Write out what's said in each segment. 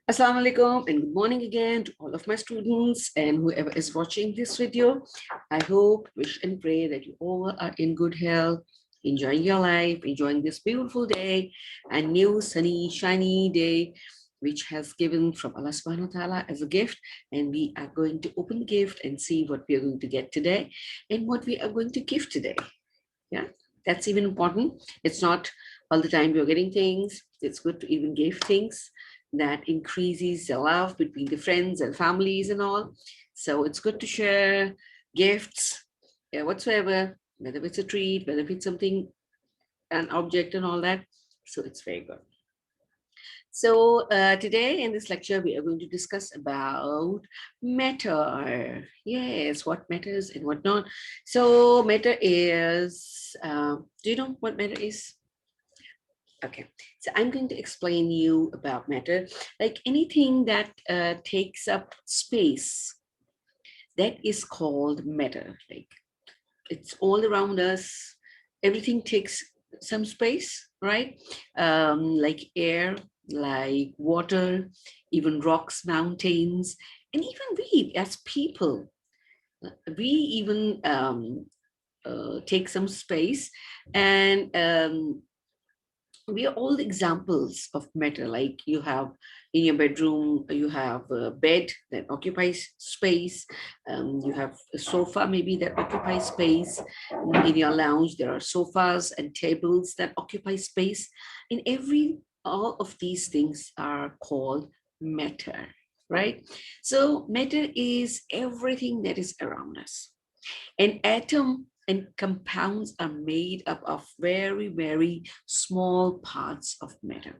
Assalamu alaikum and good morning again to all of my students and whoever is watching this video. I hope, wish and pray that you all are in good health, enjoying your life, enjoying this beautiful day and new sunny, shiny day which has given from Allah subhanahu wa ta'ala as a gift. And we are going to open the gift and see what we are going to get today and what we are going to give today. Yeah, that's even important. It's not all the time we're getting things. It's good to even give things that increases the love between the friends and families and all. So it's good to share gifts, yeah, whatsoever, whether it's a treat, whether it's something, an object and all that. So it's very good. So today in this lecture, we are going to discuss about matter. Yes, what matters and what not. So matter is, do you know what matter is? Okay, so I'm going to explain you about matter. Like anything that takes up space, that is called matter. Like it's all around us. Everything takes some space, right? Like air, like water, even rocks, mountains, and even we as people, we even take some space. And we are all examples of matter. Like you have in your bedroom, you have a bed that occupies space. You have a sofa maybe that occupies space. In your lounge there are sofas and tables that occupy space. In every all of these things are called matter, right? So matter is everything that is around us. An atom and compounds are made up of very, very small parts of matter.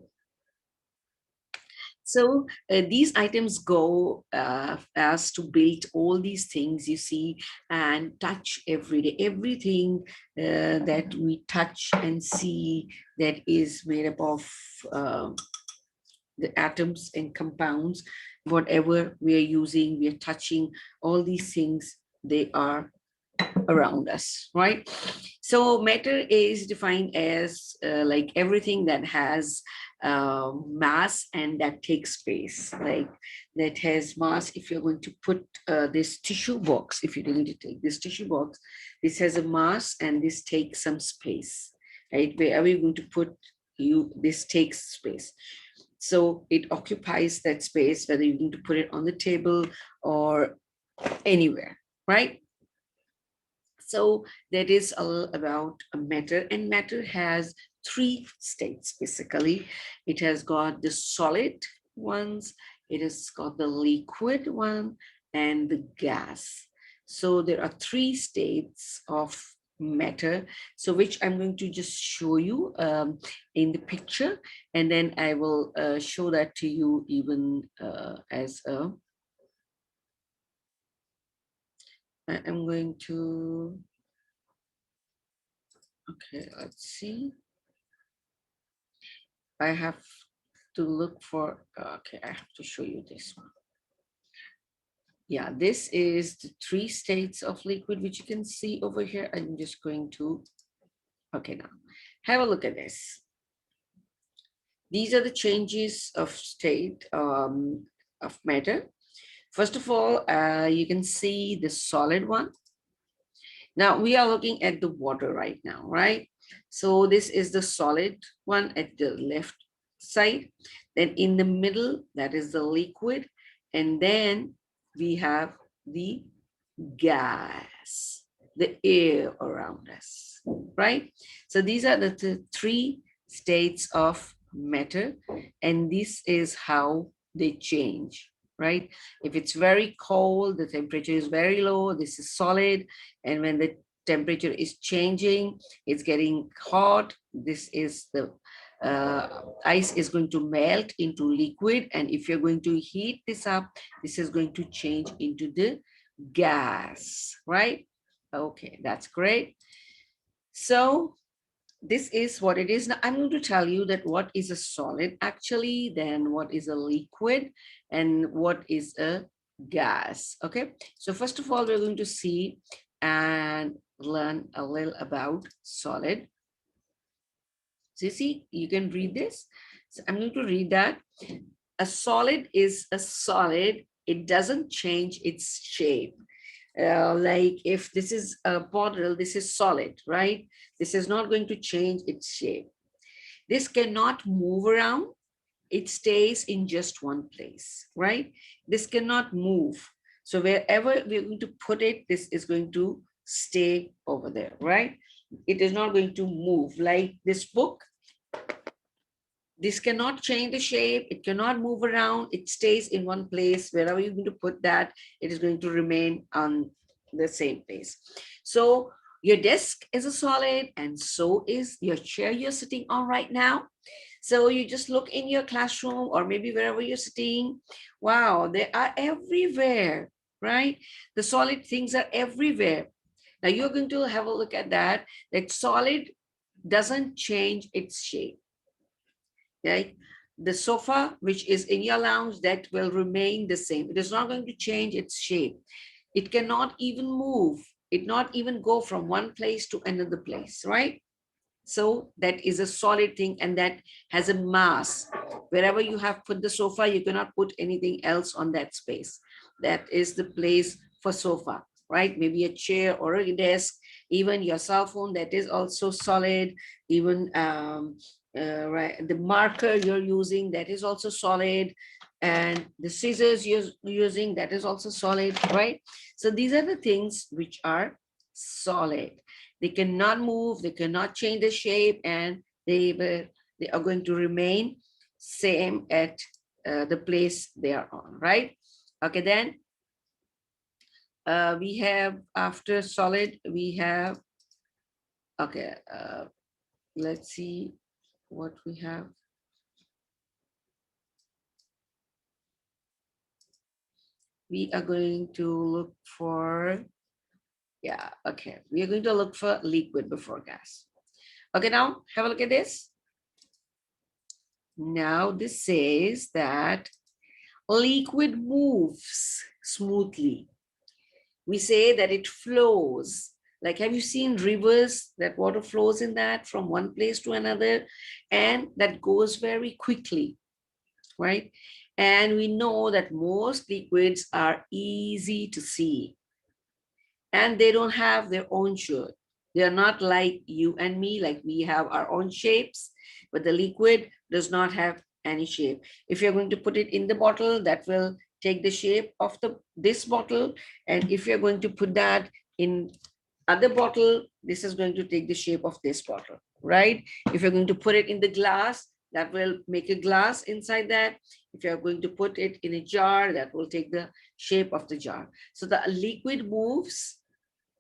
So these items go as to build all these things you see and touch every day. Everything that we touch and see that is made up of uh, the atoms and compounds, whatever we are using, we are touching, all these things, they are around us, right? So matter is defined as like everything that has mass and that takes space, like that has mass. If you're going to put this tissue box, if you're going to take this tissue box, this has a mass and this takes some space, right? Wherever you're going to put you, this takes space. So it occupies that space, whether you're going to put it on the table or anywhere, right? So that is all about matter, and matter has three states basically. It has got the solid ones, it has got the liquid one, and the gas. So there are three states of matter, so which I'm going to just show you in the picture, and then I will show that to you even as a, I'm going to, okay, let's see. I have to look for, okay, I have to show you this one. Yeah, this is the three states of liquid, which you can see over here. I'm just going to, okay, now have a look at this. These are the changes of state of matter. First of all, you can see the solid one. Now we are looking at the water right now, right? So this is the solid one at the left side. Then in the middle, that is the liquid. And then we have the gas, the air around us, right? So these are the three states of matter, and this is how they change, right? If it's very cold, the temperature is very low, this is solid. And when the temperature is changing, it's getting hot, this is the ice is going to melt into liquid. And if you're going to heat this up, this is going to change into the gas, right? Okay, that's great. So this is what it is. Now I'm going to tell you that what is a solid actually, then what is a liquid, and what is a gas. Okay, so first of all, we're going to see and learn a little about solid. So you see, you can read this. So I'm going to read that. A solid is a solid. It doesn't change its shape. Like if this is a bottle, this is solid, right? This is not going to change its shape. This cannot move around. It stays in just one place, right? This cannot move. So wherever we're going to put it, this is going to stay over there, right? It is not going to move. Like this book, this cannot change the shape. It cannot move around. It stays in one place. Wherever you're going to put that, it is going to remain on the same place. So your desk is a solid, and so is your chair you're sitting on right now. So you just look in your classroom or maybe wherever you're sitting. Wow, they are everywhere, right? The solid things are everywhere. Now you're going to have a look at that. That solid doesn't change its shape, right? The sofa, which is in your lounge, that will remain the same. It is not going to change its shape. It cannot even move. It not even go from one place to another place, right? So that is a solid thing, and that has a mass. Wherever you have put the sofa, you cannot put anything else on that space. That is the place for sofa, right? Maybe a chair or a desk, even your cell phone, that is also solid. Even right, the marker you're using, that is also solid. And the scissors you're using, that is also solid, right? So these are the things which are solid. They cannot move, they cannot change the shape, and they are going to remain same at the place they are on, right? Okay, then we have, after solid, we have, okay, let's see what we have. We are going to look for, yeah, okay. We are going to look for liquid before gas. Okay, now have a look at this. Now this says that liquid moves smoothly. We say that it flows. Like, have you seen rivers that water flows in that from one place to another, and that goes very quickly, right? And we know that most liquids are easy to see, and they don't have their own shape. They are not like you and me, like we have our own shapes, but the liquid does not have any shape. If you're going to put it in the bottle, that will take the shape of this bottle. And if you're going to put that in other bottle, this is going to take the shape of this bottle, right? If you're going to put it in the glass, that will make a glass inside that. If you're going to put it in a jar, that will take the shape of the jar. So the liquid moves.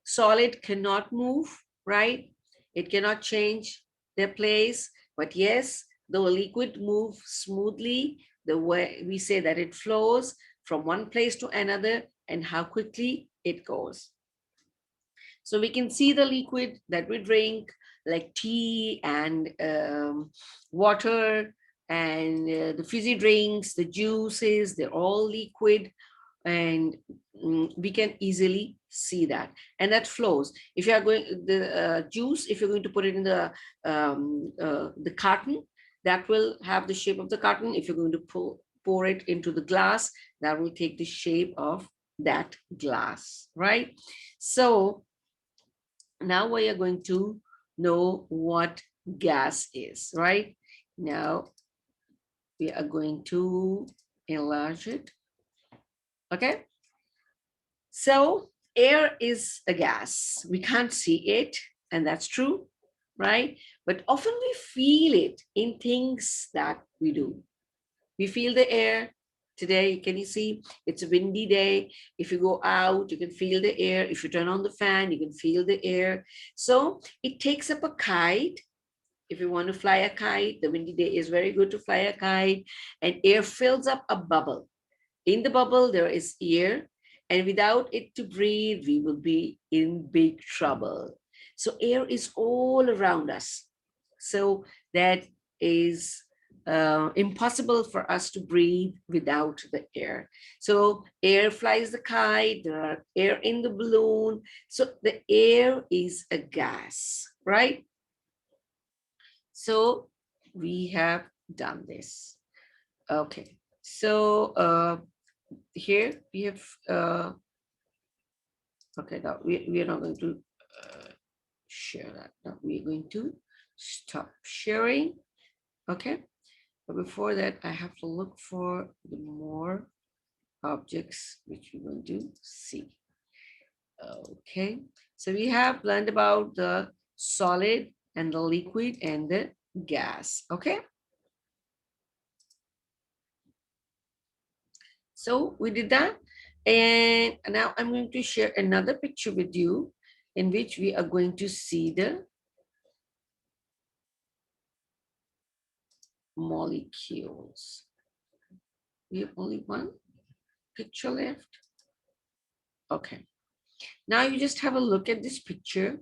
Solid cannot move, right? It cannot change their place. But yes, the liquid moves smoothly, the way we say that it flows from one place to another, and how quickly it goes. So we can see the liquid that we drink, like tea and water, and the fizzy drinks, the juices, they're all liquid, and we can easily see that, and that flows. If you are going the juice, if you're going to put it in the carton, that will have the shape of the carton. If you're going to pour it into the glass, that will take the shape of that glass, right? So now we are going to know what gas is, right? Now we are going to enlarge it. Okay, so air is a gas. We can't see it, and that's true, right? But often we feel it in things that we do. We feel the air. Today, can you see? It's a windy day. If you go out, you can feel the air. If you turn on the fan, you can feel the air. So it takes up a kite. If you want to fly a kite, the windy day is very good to fly a kite. And air fills up a bubble. In the bubble, there is air, and without it to breathe, we will be in big trouble. So air is all around us. So that is impossible for us to breathe without the air. So air flies the kite, there are air in the balloon. So the air is a gas, right? So we have done this. Okay. So here we have, okay, now we are not going to share that. Now we're going to stop sharing. Okay. But before that, I have to look for the more objects which we're going to see. Okay. So we have learned about the solid and the liquid and the gas. Okay. So we did that. And now I'm going to share another picture with you in which we are going to see the molecules. We have only one picture left. Okay. Now you just have a look at this picture.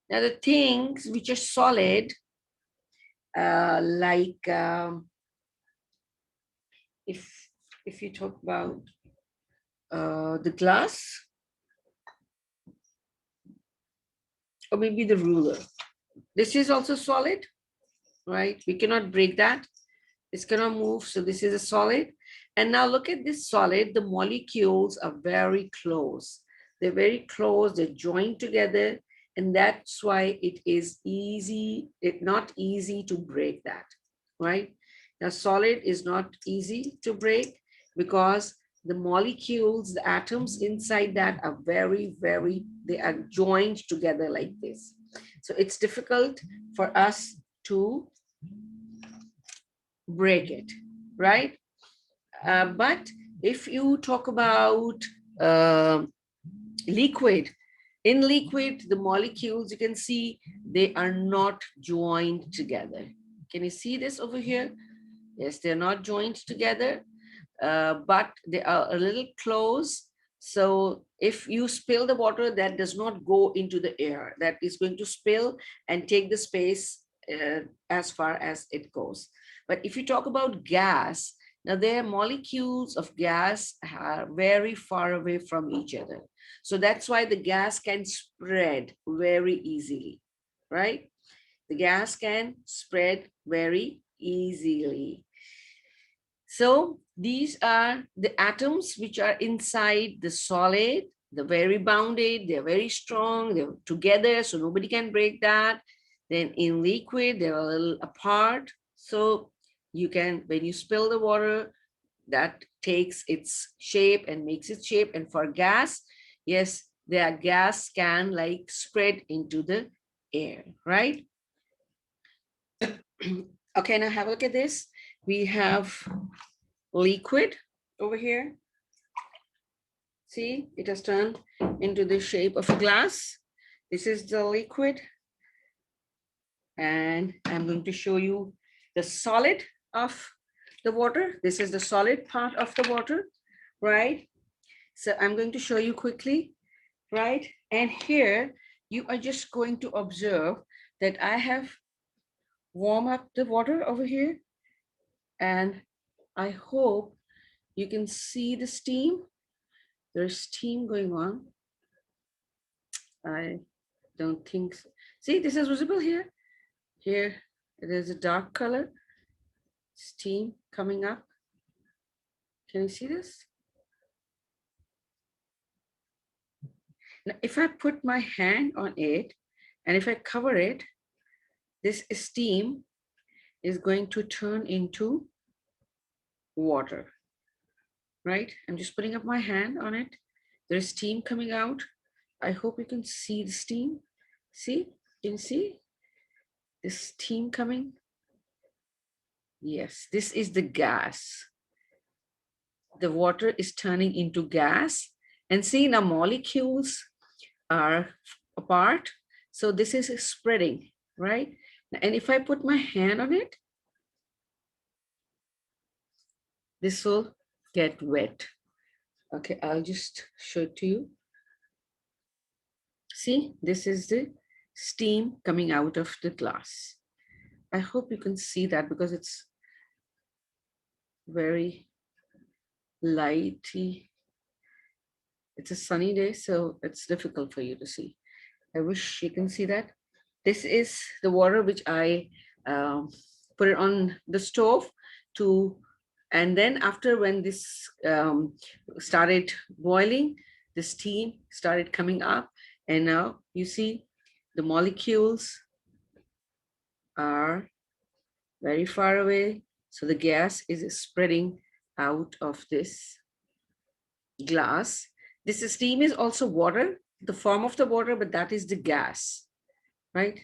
Now the things which are solid, like if you talk about the glass, or maybe the ruler, this is also solid, right? We cannot break that. This cannot move, so this is a solid. And now look at this solid, the molecules are very close. They're very close, they're joined together, and that's why it is easy, it's not easy to break that, right? Now solid is not easy to break because the molecules, the atoms inside that are they are joined together like this. So it's difficult for us to break it, right? But if you talk about liquid, in liquid, the molecules, you can see they are not joined together. Can you see this over here? Yes, they're not joined together, but they are a little close. So if you spill the water, that does not go into the air. That is going to spill and take the space as far as it goes. But if you talk about gas, now their molecules of gas are very far away from each other. So that's why the gas can spread very easily, right? The gas can spread very easily. So these are the atoms which are inside the solid. They're very bounded, they're very strong, they're together, so nobody can break that. Then in liquid, they're a little apart. So you can, when you spill the water, that takes its shape and makes its shape. And for gas, yes, their gas can like spread into the air, right? Okay, now have a look at this. We have liquid over here. See, it has turned into the shape of a glass. This is the liquid. And I'm going to show you the solid of the water. This is the solid part of the water, right? So I'm going to show you quickly, right? And here you are just going to observe that I have warmed up the water over here. And I hope you can see the steam. There's steam going on. I don't think so. See, this is visible here. Here, it is a dark color, steam coming up. Can you see this? Now, if I put my hand on it, and if I cover it, this steam is going to turn into water, right? I'm just putting up my hand on it. There's steam coming out. I hope you can see the steam. See, can you see this steam coming? Yes, this is the gas. The water is turning into gas. And see, now molecules are apart. So this is spreading, right? And if I put my hand on it, this will get wet. Okay, I'll just show it to you. See, this is the steam coming out of the glass. I hope you can see that because it's very lighty. It's a sunny day, so it's difficult for you to see. I wish you can see that. This is the water which I put it on the stove and then after when this started boiling, the steam started coming up, and now you see the molecules are very far away. So the gas is spreading out of this glass. This steam is also water, the form of the water, but that is the gas, right?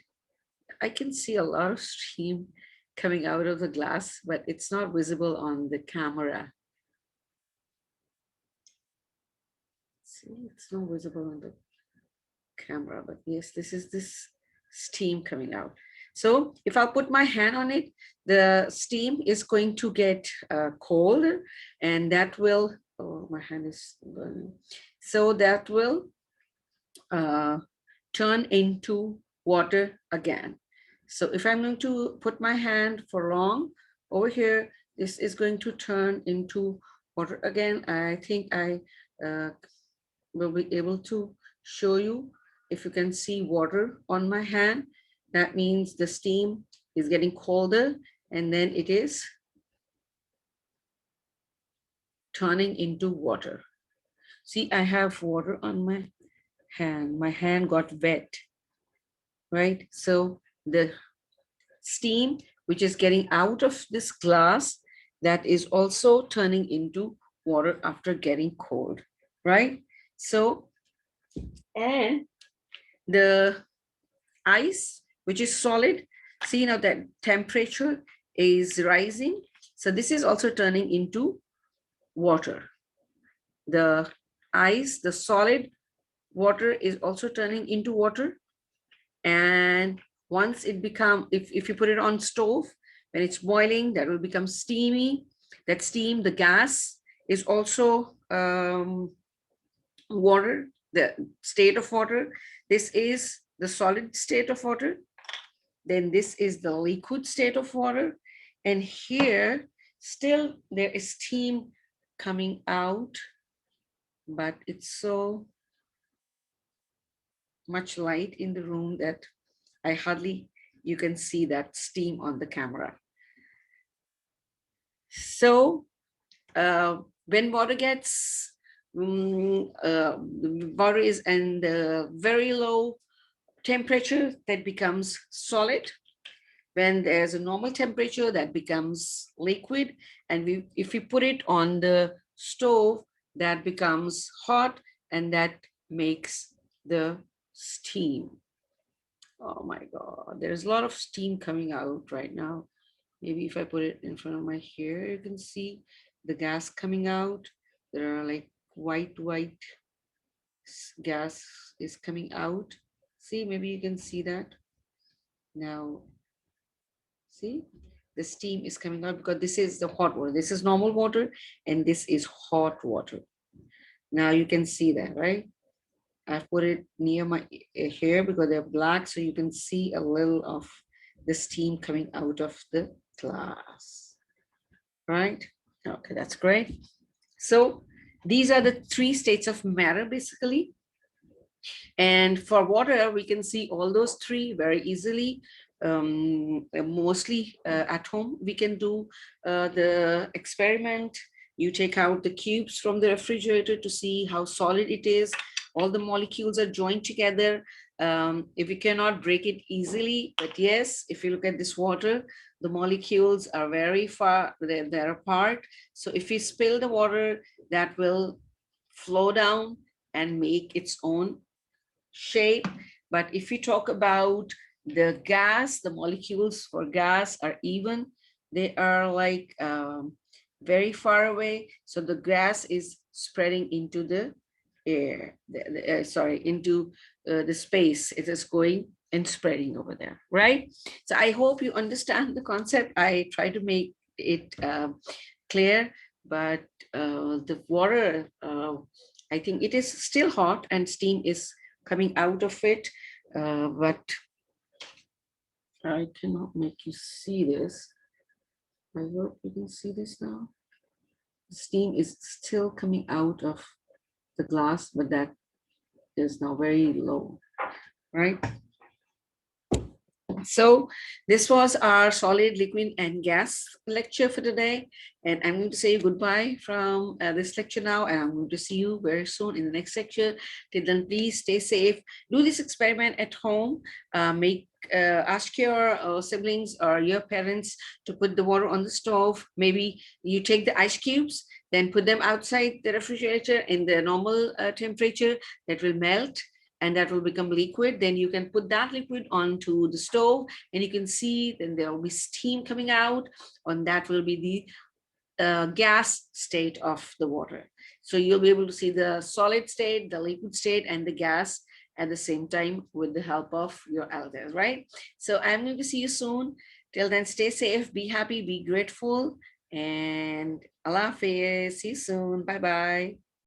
I can see a lot of steam coming out of the glass, but it's not visible on the camera. See, it's not visible on the camera, but yes, this is this steam coming out. So if I'll put my hand on it, the steam is going to get cold, and that will, oh, my hand is burning. So that will turn into water again. So if I'm going to put my hand for long over here, this is going to turn into water again. I think I will be able to show you. If you can see water on my hand, that means the steam is getting colder, and then it is turning into water. See, I have water on my hand. My hand got wet, right? So the steam, which is getting out of this glass, that is also turning into water after getting cold, right? So, and the ice, which is solid, see now that temperature is rising. So this is also turning into water. The ice, the solid water is also turning into water. And once it become, if you put it on stove, when it's boiling, that will become steamy. That steam, the gas is also water, the state of water. This is the solid state of water. Then this is the liquid state of water. And here still there is steam coming out, but it's so much light in the room that I hardly, you can see that steam on the camera. So when water gets, the water is in the very low temperature, that becomes solid. When there's a normal temperature, that becomes liquid. And if we put it on the stove, that becomes hot, and that makes the steam. Oh my God, there's a lot of steam coming out right now. Maybe if I put it in front of my hair, you can see the gas coming out. There are like white gas is coming out. See, maybe you can see that. Now, see, the steam is coming out because this is the hot water. This is normal water, and this is hot water. Now you can see that, right? I've put it near my hair because they're black, so you can see a little of the steam coming out of the glass, right? Okay, that's great. So these are the three states of matter, basically. And for water, we can see all those three very easily. Mostly at home, we can do the experiment. You take out the cubes from the refrigerator to see how solid it is. All the molecules are joined together. If we cannot break it easily, but yes, if you look at this water, the molecules are very far, they're apart. So if we spill the water, that will flow down and make its own shape. But if we talk about the gas, the molecules for gas are even, they are like very far away. So the gas is spreading into the air, into the space. It is going and spreading over there, right? So I hope you understand the concept. I try to make it clear, but the water, I think it is still hot and steam is coming out of it, but I cannot make you see this. I hope you can see this now. The steam is still coming out of the glass, but that is now very low, right? So this was our solid, liquid, and gas lecture for today. And I'm going to say goodbye from this lecture now, and I'm going to see you very soon in the next lecture. Till then, please stay safe. Do this experiment at home. Ask your siblings or your parents to put the water on the stove. Maybe you take the ice cubes, then put them outside the refrigerator in the normal temperature that will melt and that will become liquid. Then you can put that liquid onto the stove and you can see then there will be steam coming out, and that will be the gas state of the water. So you'll be able to see the solid state, the liquid state, and the gas at the same time with the help of your elders, right? So I'm going to see you soon. Till then, stay safe, be happy, be grateful, and Allah Hafiz. See you soon. Bye-bye.